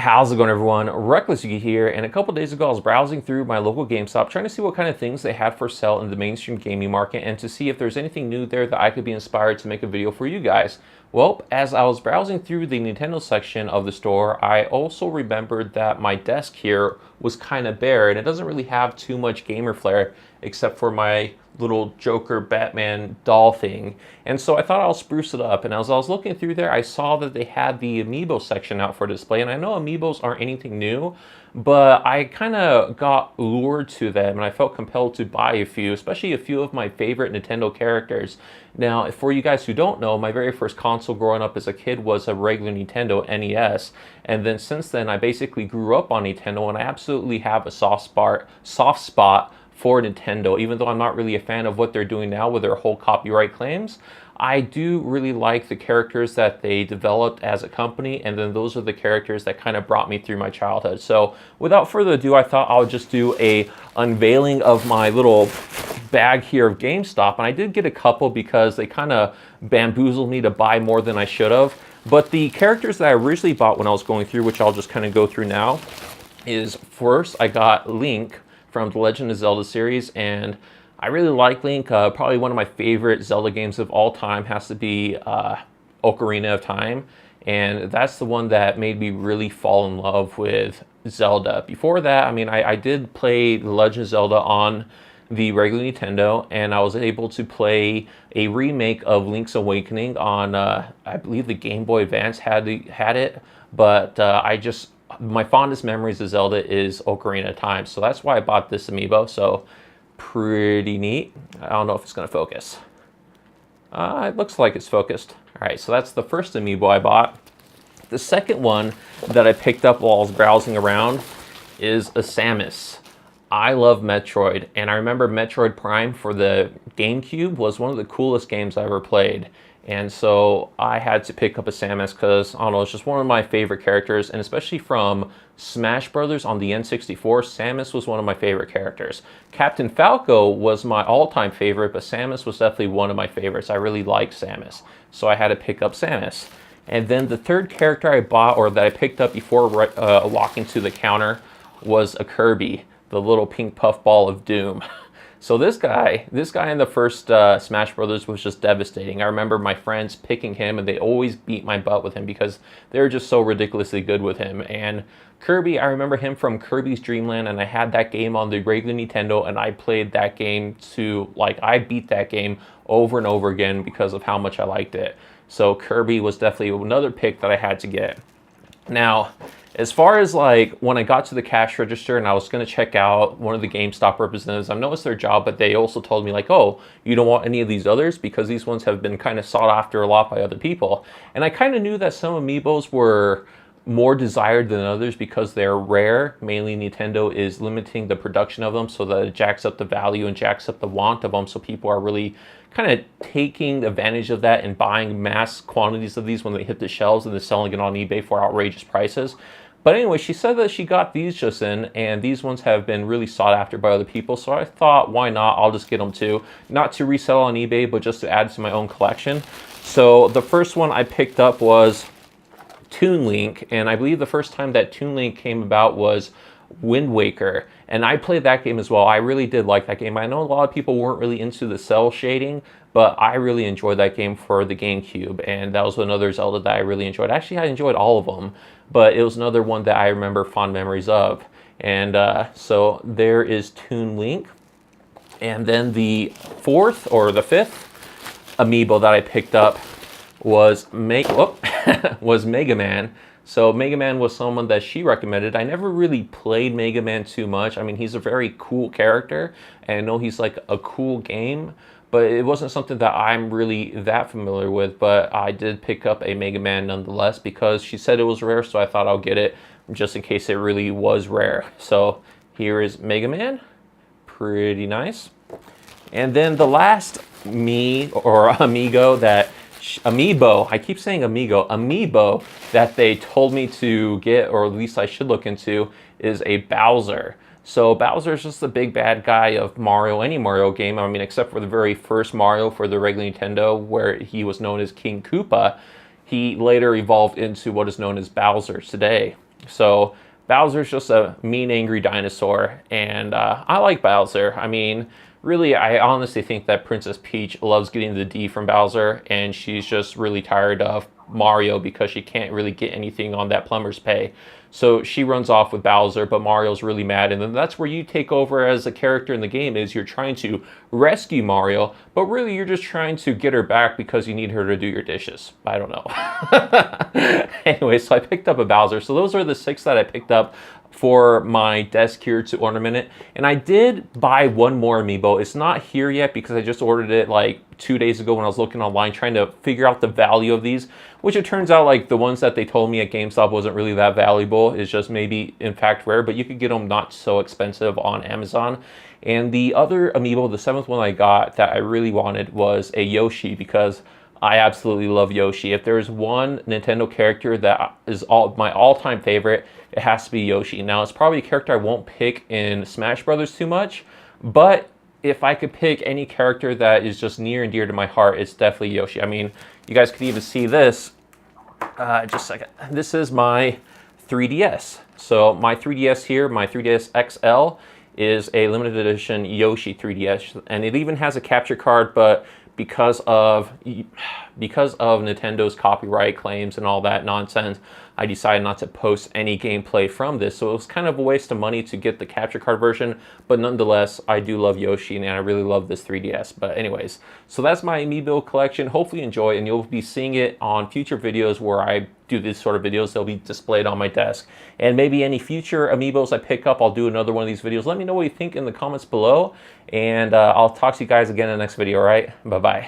How's it going, everyone? Reckless Yuki here, and a couple days ago I was browsing through my local GameStop trying to see what kind of things they had for sale in the mainstream gaming market and to see if there's anything new there that I could be inspired to make a video for you guys. Well, as I was browsing through the Nintendo section of the store, I also remembered that my desk here was kind of bare and it doesn't really have too much gamer flair except for my little Joker Batman doll thing. And so I thought I'll spruce it up. And as I was looking through there, I saw that they had the amiibo section out for display. And I know amiibos aren't anything new, but I kind of got lured to them and I felt compelled to buy a few, especially a few of my favorite Nintendo characters. Now, for you guys who don't know, my very first console growing up as a kid was a regular Nintendo NES. And then since then, I basically grew up on Nintendo and I absolutely have a soft spot for Nintendo. Even though I'm not really a fan of what they're doing now with their whole copyright claims, I do really like the characters that they developed as a company, and then those are the characters that kind of brought me through my childhood. So without further ado, I thought I'll just do a unveiling of my little bag here of GameStop, and I did get a couple because they kind of bamboozled me to buy more than I should have. But the characters that I originally bought when I was going through, which I'll just kind of go through now, is first I got Link from the Legend of Zelda series, and I really like Link. Probably one of my favorite Zelda games of all time has to be Ocarina of Time, and that's the one that made me really fall in love with Zelda. Before that, I mean, I did play The Legend of Zelda on the regular Nintendo, and I was able to play a remake of Link's Awakening on, I believe the Game Boy Advance had it, but my fondest memories of Zelda is Ocarina of Time, so that's why I bought this amiibo. So pretty neat. I don't know if it's going to focus. It looks like it's focused. All right, so that's the first amiibo I bought. The second one that I picked up while I was browsing around is a Samus. I love Metroid, and I remember Metroid Prime for the GameCube was one of the coolest games I ever played. And so I had to pick up a Samus because, I don't know, it's just one of my favorite characters, and especially from Smash Brothers on the N64, Samus was one of my favorite characters. Captain Falco was my all-time favorite, but Samus was definitely one of my favorites. I really like Samus, so I had to pick up Samus. And then the third character I bought, or that I picked up before walking to the counter, was a Kirby, the little pink puffball of doom. So this guy in the first Smash Brothers was just devastating. I remember my friends picking him, and they always beat my butt with him because they were just so ridiculously good with him. And Kirby, I remember him from Kirby's Dream Land, and I had that game on the regular Nintendo, and I played that game I beat that game over and over again because of how much I liked it. So Kirby was definitely another pick that I had to get. Now, as far as when I got to the cash register and I was going to check out one of the GameStop representatives, I noticed their job, but they also told me oh, you don't want any of these others because these ones have been kind of sought after a lot by other people. And I kind of knew that some amiibos were more desired than others because they're rare. Mainly Nintendo is limiting the production of them so that it jacks up the value and jacks up the want of them, so people are really kind of taking advantage of that and buying mass quantities of these when they hit the shelves and they're selling it on eBay for outrageous prices. But anyway, she said that she got these just in, and these ones have been really sought after by other people, so I thought, why not? I'll just get them too. Not to resell on eBay, but just to add to my own collection. So the first one I picked up was Toon Link, and I believe the first time that Toon Link came about was Wind Waker, and I played that game as well. I really did like that game. I know a lot of people weren't really into the cell shading, but I really enjoyed that game for the GameCube, and that was another Zelda that I really enjoyed. Actually, I enjoyed all of them, but it was another one that I remember fond memories of. And so there is Toon Link. And then the fourth or the fifth amiibo that I picked up was Mega Man. So Mega Man was someone that she recommended. I never really played Mega Man too much. I mean, he's a very cool character, and I know he's a cool game, but it wasn't something that I'm really that familiar with. But I did pick up a Mega Man nonetheless because she said it was rare, so I thought I'll get it just in case it really was rare. So here is Mega Man. Pretty nice. And then the last amiibo, I keep saying amiibo that they told me to get, or at least I should look into, is a Bowser. So Bowser's just the big bad guy of Mario, any Mario game. I mean, except for the very first Mario for the regular Nintendo, where he was known as King Koopa. He later evolved into what is known as Bowser today. So Bowser's just a mean, angry dinosaur, and I like Bowser. I mean, really, I honestly think that Princess Peach loves getting the D from Bowser, and she's just really tired of Mario because she can't really get anything on that plumber's pay. So she runs off with Bowser, but Mario's really mad, and then that's where you take over as a character in the game. Is you're trying to rescue Mario, but really you're just trying to get her back because you need her to do your dishes. I don't know. Anyway, so I picked up a Bowser. So those are the 6 that I picked up for my desk here to ornament it. And I did buy one more amiibo. It's not here yet because I just ordered it like 2 days ago when I was looking online trying to figure out the value of these, which it turns out like the ones that they told me at GameStop wasn't really that valuable. It's just maybe in fact rare, but you could get them not so expensive on Amazon. And the other amiibo, the 7th one I got that I really wanted was a Yoshi, because I absolutely love Yoshi. If there's one Nintendo character that is my all-time favorite, it has to be Yoshi. Now, it's probably a character I won't pick in Smash Brothers too much, but if I could pick any character that is just near and dear to my heart, it's definitely Yoshi. I mean, you guys could even see this. Just a second. This is my 3DS. So my 3DS here, my 3DS XL, is a limited edition Yoshi 3DS, and it even has a capture card, but because of Nintendo's copyright claims and all that nonsense, I decided not to post any gameplay from this. So it was kind of a waste of money to get the capture card version, but nonetheless, I do love Yoshi and I really love this 3DS. But anyways, so that's my amiibo collection. Hopefully you enjoy, and you'll be seeing it on future videos where I do these sort of videos. They'll be displayed on my desk. And maybe any future amiibos I pick up, I'll do another one of these videos. Let me know what you think in the comments below, and I'll talk to you guys again in the next video, all right? Bye-bye.